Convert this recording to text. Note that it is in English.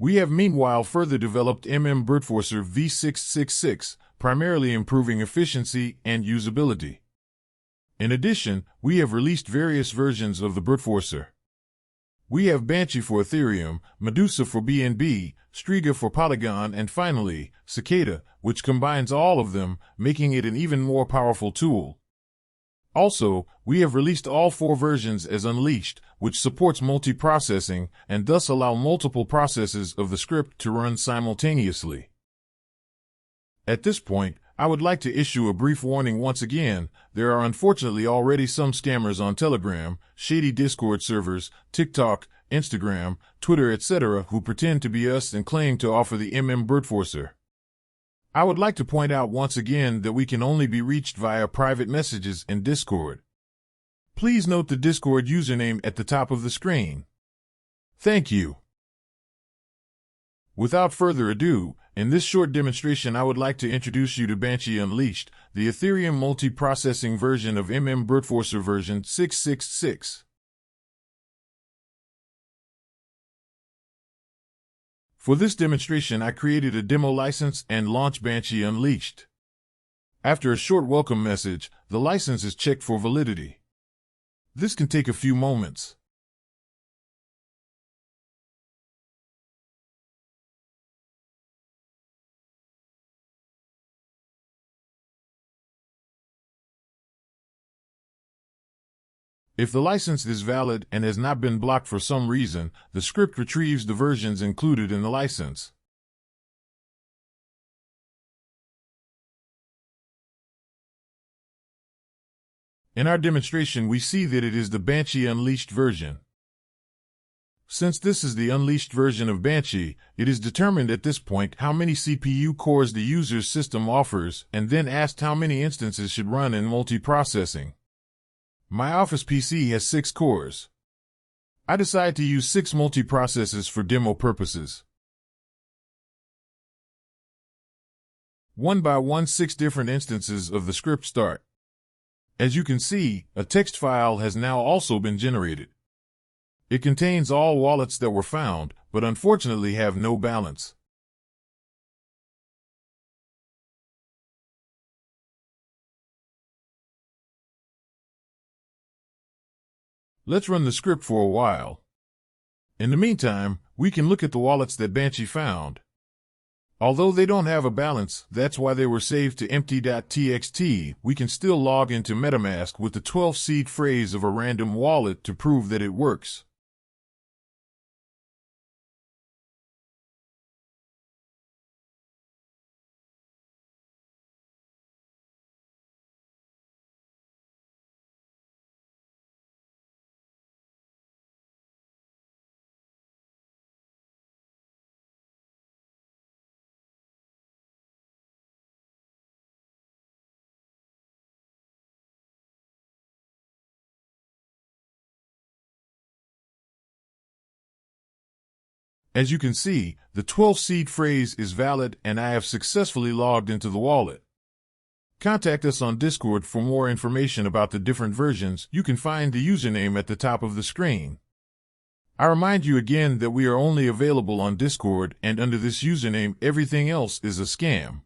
We have meanwhile further developed MMBruteforcer v.666, primarily improving efficiency and usability. In addition, we have released various versions of the Bruteforcer. We have Banshee for Ethereum, Medusa for BNB, Strzyga for Polygon, and finally, Cicada, which combines all of them, making it an even more powerful tool. Also, we have released all 4 versions as Unleashed, which supports multiprocessing and thus allow multiple processes of the script to run simultaneously. At this point, I would like to issue a brief warning once again. There are unfortunately already some scammers on Telegram, shady Discord servers, TikTok, Instagram, Twitter, etc. who pretend to be us and claim to offer the MMBruteforcer. I would like to point out once again that we can only be reached via private messages in Discord. Please note the Discord username at the top of the screen. Thank you. Without further ado, in this short demonstration I would like to introduce you to Banshee Unleashed, the Ethereum multiprocessing version of MMBruteforcer version 666. For this demonstration I created a demo license and launched Banshee Unleashed. After a short welcome message, the license is checked for validity. This can take a few moments. If the license is valid and has not been blocked for some reason, the script retrieves the versions included in the license. In our demonstration, we see that it is the Banshee Unleashed version. Since this is the Unleashed version of Banshee, it is determined at this point how many CPU cores the user's system offers and then asked how many instances should run in multiprocessing. My Office PC has 6 cores. I decided to use 6 multiprocessors for demo purposes. One by one, 6 different instances of the script start. As you can see, a text file has now also been generated. It contains all wallets that were found, but unfortunately have no balance. Let's run the script for a while. In the meantime, we can look at the wallets that Banshee found. Although they don't have a balance, that's why they were saved to empty.txt, we can still log into Metamask with the 12 seed phrase of a random wallet to prove that it works. As you can see, the 12 seed phrase is valid and I have successfully logged into the wallet. Contact us on Discord for more information about the different versions. You can find the username at the top of the screen. I remind you again that we are only available on Discord, and under this username everything else is a scam.